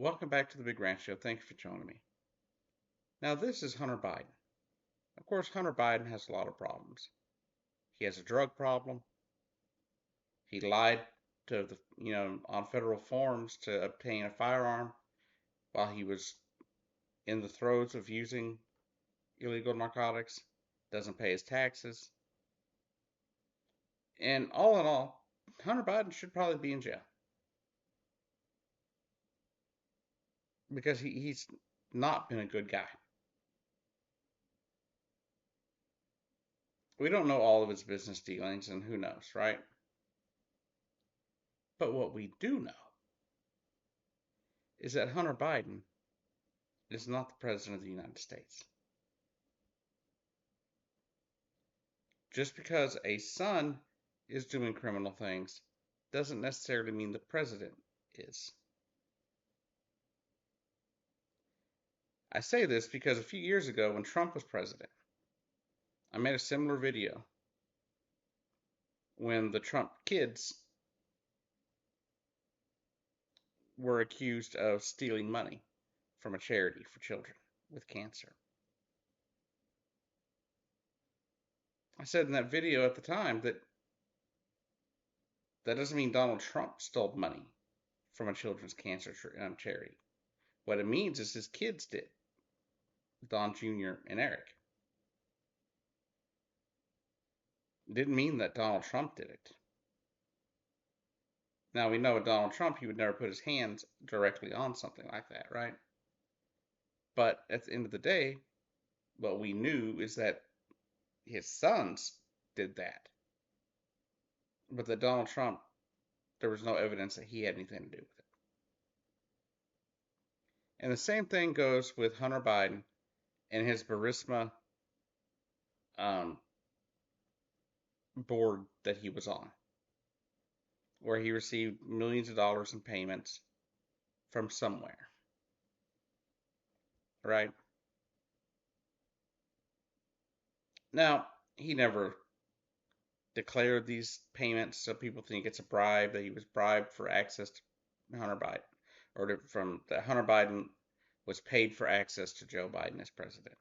Welcome back to the Big Ranch Show. Thank you for joining me. Now, this is Hunter Biden. Of course, Hunter Biden has a lot of problems. He has a drug problem. He lied to on federal forms to obtain a firearm while he was in the throes of using illegal narcotics. Doesn't pay his taxes. And all in all, Hunter Biden should probably be in jail because he's not been a good guy. We don't know all of his business dealings, and who knows, right? But what we do know is that Hunter Biden is not the President of the United States. Just because a son is doing criminal things doesn't necessarily mean the President is. I say this because a few years ago when Trump was president, I made a similar video when the Trump kids were accused of stealing money from a charity for children with cancer. I said in that video at the time that doesn't mean Donald Trump stole money from a children's cancer charity. What it means is his kids did, Don Jr. and Eric. It didn't mean that Donald Trump did it. Now we know with Donald Trump, he would never put his hands directly on something like that, right? But at the end of the day, what we knew is that his sons did that. But that Donald Trump, there was no evidence that he had anything to do with it. And the same thing goes with Hunter Biden and his Burisma board that he was on, where he received millions of dollars in payments from somewhere, right? Now, he never declared these payments, so people think it's a bribe, that he was bribed for access to Hunter Biden, or from that Hunter Biden was paid for access to Joe Biden as president.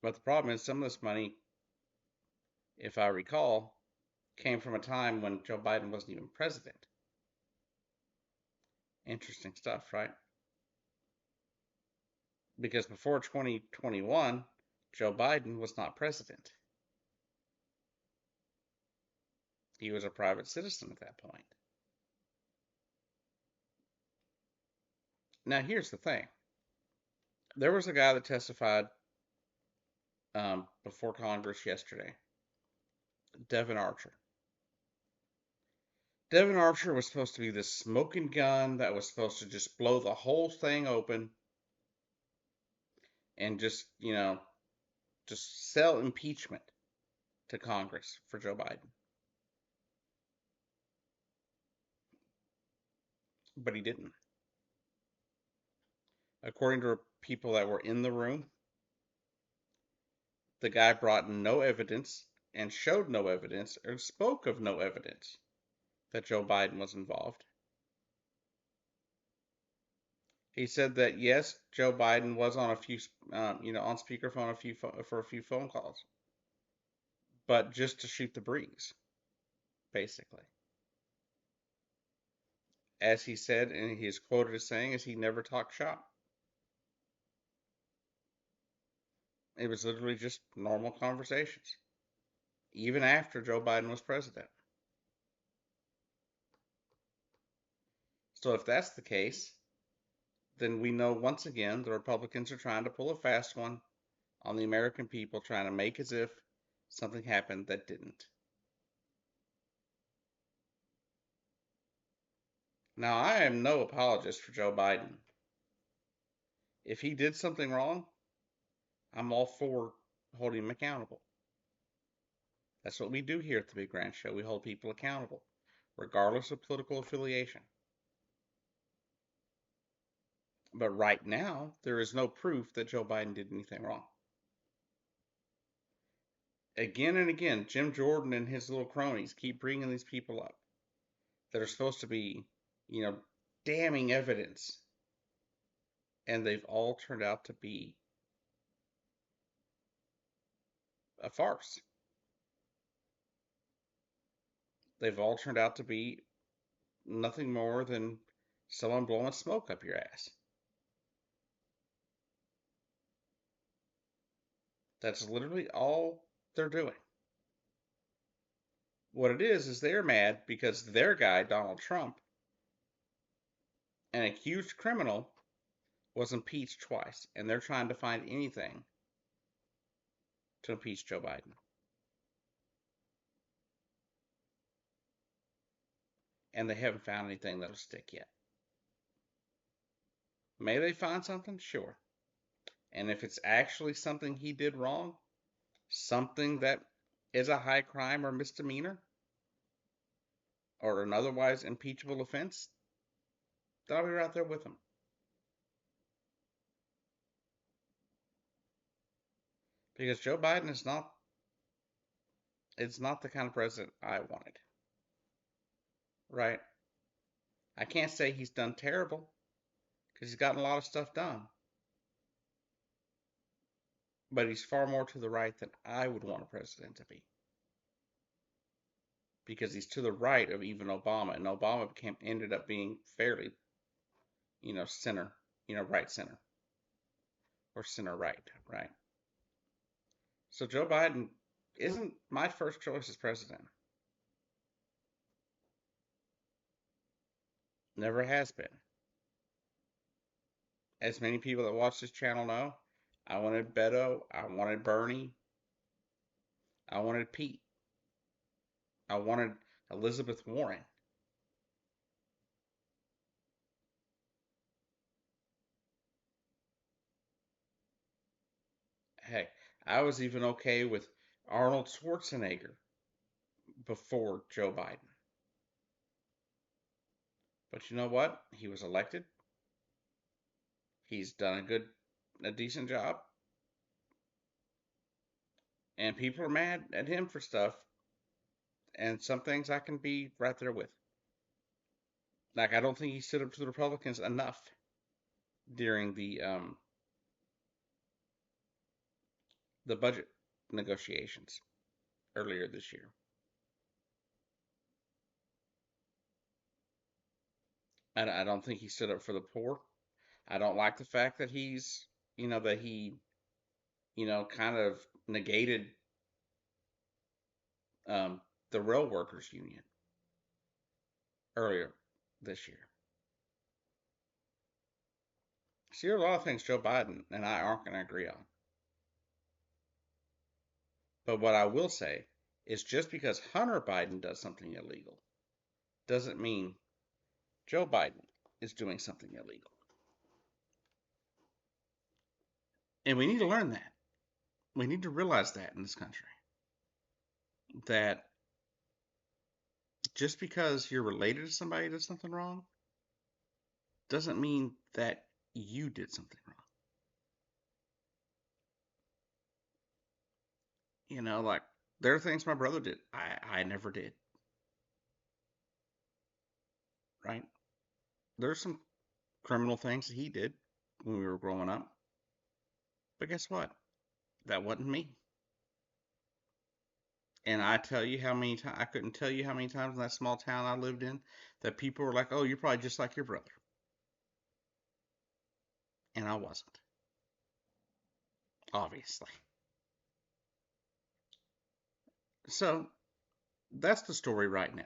But the problem is some of this money, if I recall, came from a time when Joe Biden wasn't even president. Interesting stuff, right? Because before 2021, Joe Biden was not president. He was a private citizen at that point. Now, here's the thing. There was a guy that testified before Congress yesterday, Devon Archer. Devon Archer was supposed to be this smoking gun that was supposed to just blow the whole thing open and just sell impeachment to Congress for Joe Biden. But he didn't. According to people that were in the room, the guy brought no evidence and showed no evidence or spoke of no evidence that Joe Biden was involved. He said that yes, Joe Biden was on a few, on speakerphone for a few phone calls, but just to shoot the breeze, basically. As he said, and he is quoted as saying, is he never talked shop. It was literally just normal conversations, even after Joe Biden was president. So if that's the case, then we know once again the Republicans are trying to pull a fast one on the American people, trying to make as if something happened that didn't. Now, I am no apologist for Joe Biden. If he did something wrong, I'm all for holding him accountable. That's what we do here at the Big Ranch Show. We hold people accountable, regardless of political affiliation. But right now, there is no proof that Joe Biden did anything wrong. Again and again, Jim Jordan and his little cronies keep bringing these people up. that are supposed to be, damning evidence, and they've all turned out to be a farce. They've all turned out to be nothing more than someone blowing smoke up your ass. That's literally all they're doing. What it is they're mad because their guy, Donald Trump, an accused criminal, was impeached twice, and they're trying to find anything to impeach Joe Biden. And they haven't found anything that'll stick yet. May they find something? Sure. And if it's actually something he did wrong, something that is a high crime or misdemeanor, or an otherwise impeachable offense, then I'll be right there with him. Because Joe Biden is not the kind of president I wanted. Right? I can't say he's done terrible, because he's gotten a lot of stuff done. But he's far more to the right than I would want a president to be. Because he's to the right of even Obama, and Obama ended up being fairly, center, right center, or center right, right? So Joe Biden isn't my first choice as president. Never has been. As many people that watch this channel know, I wanted Beto, I wanted Bernie, I wanted Pete, I wanted Elizabeth Warren. Hey, I was even okay with Arnold Schwarzenegger before Joe Biden. But you know what? He was elected. He's done a decent job. And people are mad at him for stuff. And some things I can be right there with. Like, I don't think he stood up to the Republicans enough during the budget negotiations earlier this year. And I don't think he stood up for the poor. I don't like the fact that he's, that he, kind of negated the rail workers union earlier this year. See, there are a lot of things Joe Biden and I aren't going to agree on. But what I will say is just because Hunter Biden does something illegal doesn't mean Joe Biden is doing something illegal. And we need to learn that. We need to realize that in this country. That just because you're related to somebody who does something wrong doesn't mean that you did something wrong. Like, there are things my brother did I never did. Right? There's some criminal things that he did when we were growing up. But guess what? That wasn't me. And I tell you how many times, I couldn't tell you how many times in that small town I lived in that people were like, oh, you're probably just like your brother. And I wasn't. Obviously. So, that's the story right now.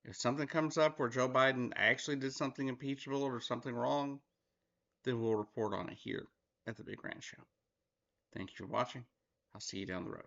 If something comes up where Joe Biden actually did something impeachable or something wrong, then we'll report on it here at the Big Rant Show. Thank you for watching. I'll see you down the road.